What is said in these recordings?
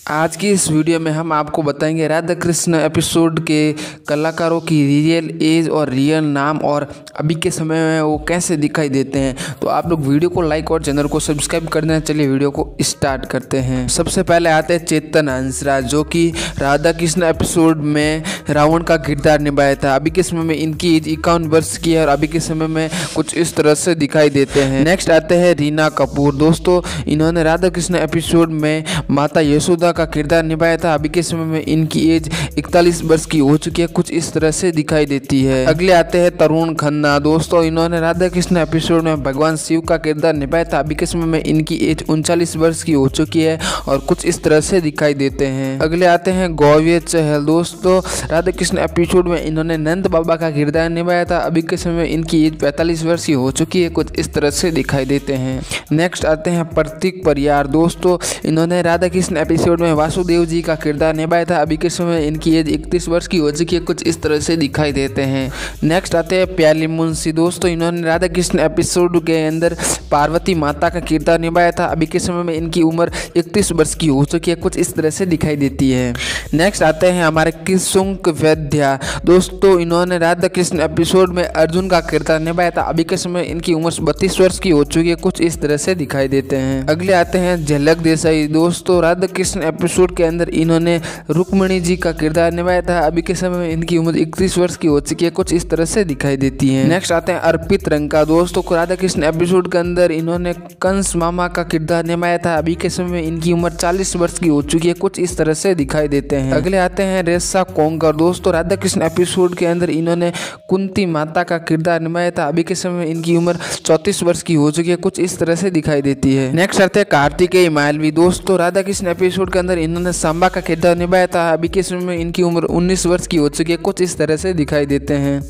आज की इस वीडियो में हम आपको बताएंगे राधा कृष्ण एपिसोड के कलाकारों की रियल एज और रियल नाम और अभी के समय में वो कैसे दिखाई देते हैं। तो आप लोग वीडियो को लाइक और चैनल को सब्सक्राइब कर देना। चलिए वीडियो को स्टार्ट करते हैं। सबसे पहले आते हैं चेतन हंसराज, जो कि राधा कृष्ण एपिसोड में रावण का किरदार निभाया था। अभी के समय में इनकी एज 51 वर्ष की है और अभी के समय में कुछ इस तरह से दिखाई देते हैं। नेक्स्ट आते हैं रीना कपूर। दोस्तों, इन्होंने राधा कृष्ण एपिसोड में माता यशोदा का किरदार निभाया था। अभी के समय में इनकी एज 41 वर्ष की हो चुकी है, कुछ इस तरह से दिखाई देती है। अगले आते हैं तरुण खन्ना। दोस्तों, इन्होंने राधा कृष्ण एपिसोड में भगवान शिव का किरदार निभाया था। अभी के समय में इनकी एज 39 वर्ष की हो चुकी है और कुछ इस तरह से दिखाई देते हैं। अगले आते हैं गौवेर चहल। दोस्तों, राधा कृष्ण एपिसोड में इन्होंने नंद बाबा का किरदार निभाया था। अभी के समय में इनकी एज 45 वर्ष की हो चुकी है, कुछ इस तरह से दिखाई देते हैं। नेक्स्ट आते हैं प्रतीक परियार। दोस्तों, इन्होंने राधा कृष्ण एपिसोड में वासुदेव जी का किरदार निभाया था। अभी के समय इनकी एज 31 वर्ष की हो चुकी है, कुछ इस तरह से दिखाई देते हैं। नेक्स्ट आते हैं प्याली मुंशी। दोस्तों, इन्होंने राधा कृष्ण एपिसोड के अंदर पार्वती माता का किरदार निभाया था। अभी के समय में इनकी उम्र 31 वर्ष की हो चुकी है, कुछ इस तरह से दिखाई देती है। नेक्स्ट आते हैं हमारे किशुंक वैद्या। दोस्तों, इन्होंने राधा कृष्ण एपिसोड में अर्जुन का किरदार निभाया था। अभी के समय इनकी उम्र 32 वर्ष की हो चुकी है, कुछ इस तरह से दिखाई देते हैं। अगले आते हैं झलक देसाई। दोस्तों, राधा कृष्ण एपिसोड के अंदर इन्होंने रुक्मिणी जी का किरदार निभाया था। अभी के समय में इनकी उम्र 31 वर्ष की हो चुकी है, कुछ इस तरह से दिखाई देती है। नेक्स्ट आते हैं अर्पित रंका। दोस्तों, राधा कृष्ण एपिसोड के अंदर इन्होंने कंस मामा का किरदार निभाया था। अभी के समय में इनकी उम्र 40 वर्ष की हो चुकी है, कुछ इस तरह से दिखाई देते हैं। अगले आते हैं रेसा कोंकर। दोस्तों, राधा कृष्ण एपिसोड के अंदर इन्होंने कुंती माता का किरदार निभाया था। अभी के समय में इनकी उम्र 34 वर्ष की हो चुकी है, कुछ इस तरह से दिखाई देती है। नेक्स्ट आते हैं कार्तिकेय मालवी। दोस्तों, राधा कृष्ण एपिसोड के अंदर इन्होंने सांबा का किरदार निभाया था। अभी के समय में इनकी उम्र 19 वर्ष की हो चुकी है, कुछ इस तरह से दिखाई देते हैं।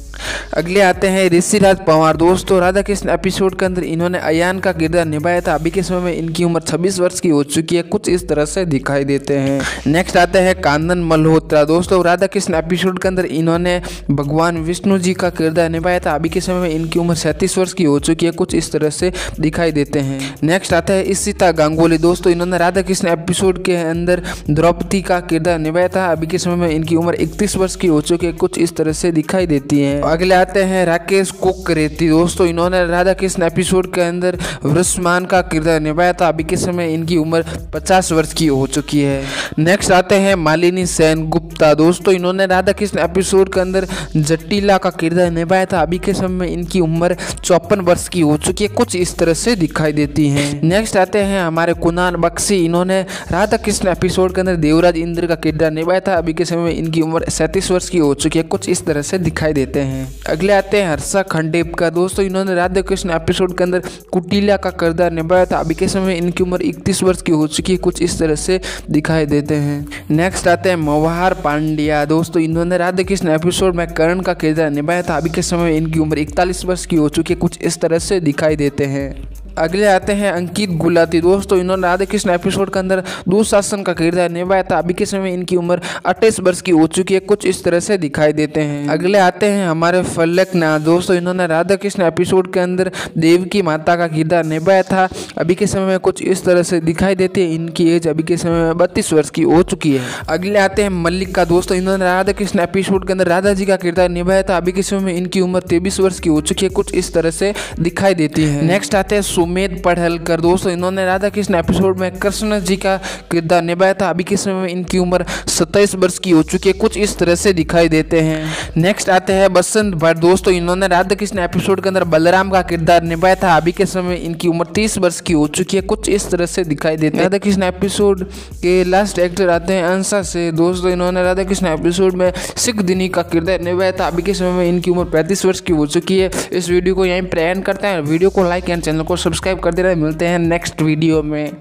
अगले आते हैं ऋषिराज पंवार। दोस्तों, राधा कृष्ण एपिसोड के अंदर इन्होंने अयान का किरदार निभाया था। अभी के समय में इनकी उम्र 26 वर्ष की हो चुकी है, कुछ इस तरह से दिखाई देते हैं। नेक्स्ट आते हैं कानन मल्होत्रा। दोस्तों, राधा कृष्ण एपिसोड के अंदर इन्होंने भगवान विष्णु जी का किरदार निभाया था। अभी के समय में इनकी उम्र 37 वर्ष की हो चुकी है, कुछ इस तरह से दिखाई देते हैं। नेक्स्ट आता है इशिता गांगुली। दोस्तों, इन्होंने राधा कृष्ण एपिसोड के अंदर द्रौपदी का किरदार निभाया था। अभी के समय में इनकी उम्र 31 वर्ष की हो चुकी है, कुछ इस तरह से दिखाई देती है। अगले आते हैं राकेश कुकरेती। दोस्तों, इन्होंने राधा कृष्ण एपिसोड के अंदर वृषमान का किरदार निभाया था। अभी के समय इनकी उम्र 50 वर्ष की हो चुकी है। नेक्स्ट आते हैं मालिनी सेन गुप्ता। दोस्तों, इन्होंने राधा कृष्ण एपिसोड के अंदर जटिला का किरदार निभाया था। अभी के समय में इनकी उम्र 54 वर्ष की हो चुकी है, कुछ इस तरह से दिखाई देती है। नेक्स्ट आते हैं हमारे कुणाल बख्शी। इन्होंने राधा कृष्ण एपिसोड के अंदर देवराज इंद्र का किरदार निभाया था। अभी के समय में इनकी उम्र 37 वर्ष की हो चुकी है, कुछ इस तरह से दिखाई देते हैं। अगले आते हैं हर्षा खंडेपकर। दोस्तों, इन्होंने राधा कृष्ण एपिसोड के अंदर कुटिला का किरदार निभाया था। अभी के समय में इनकी उम्र 31 वर्ष की हो चुकी है, कुछ इस तरह से दिखाई देते हैं। नेक्स्ट आते हैं मवाहर पांड्या। दोस्तों, इन्होंने राधा कृष्ण एपिसोड में कर्ण का किरदार निभाया था। अभी के समय में इनकी उम्र 41 वर्ष की हो चुकी है, कुछ इस तरह से दिखाई देते हैं। अगले आते हैं अंकित गुलाटी। दोस्तों, इन्होंने राधा कृष्ण एपिसोड के अंदर दुशासन का किरदार निभाया था। अभी के समय में इनकी उम्र 28 वर्ष की हो चुकी है, कुछ इस तरह से दिखाई देते हैं। अगले आते हैं हमारे फलकनाथ। दोस्तों, इन्होंने राधा कृष्ण एपिसोड के अंदर देवकी माता का किरदार निभाया था। अभी के समय में कुछ इस तरह से दिखाई देती है। इनकी एज अभी के समय में 32 वर्ष की हो चुकी है। अगले आते हैं मल्लिका। दोस्तों, इन्होंने राधा कृष्ण एपिसोड के अंदर राधा जी का किरदार निभाया था। अभी के समय में इनकी उम्र 23 वर्ष की हो चुकी है, कुछ इस तरह से दिखाई देती है। नेक्स्ट आते हैं सुमेध पढ़लकर। दोस्तों, इन्होंने राधा कृष्ण एपिसोड में कृष्ण जी का किरदार निभाया था। अभी के समय में इनकी उम्र 27 वर्ष की हो चुकी है, कुछ इस तरह से दिखाई देते हैं। नेक्स्ट आते हैं बसंत भट्ट। दोस्तों, इन्होंने राधा कृष्ण एपिसोड के अंदर बलराम का किरदार निभाया था। अभी के समय में इनकी उम्र 30 वर्ष की हो चुकी है, कुछ इस तरह से दिखाई देते हैं। राधा कृष्ण एपिसोड के लास्ट एक्टर आते हैं अंसा से। दोस्तों, इन्होंने राधा कृष्ण एपिसोड में सिख दिनी का किरदार निभाया था। अभी के समय में इनकी उम्र 35 वर्ष की हो चुकी है। इस वीडियो को यहीं पर एंड करते हैं। वीडियो को लाइक एंड चैनल को सब्सक्राइब कर देना। मिलते हैं नेक्स्ट वीडियो में।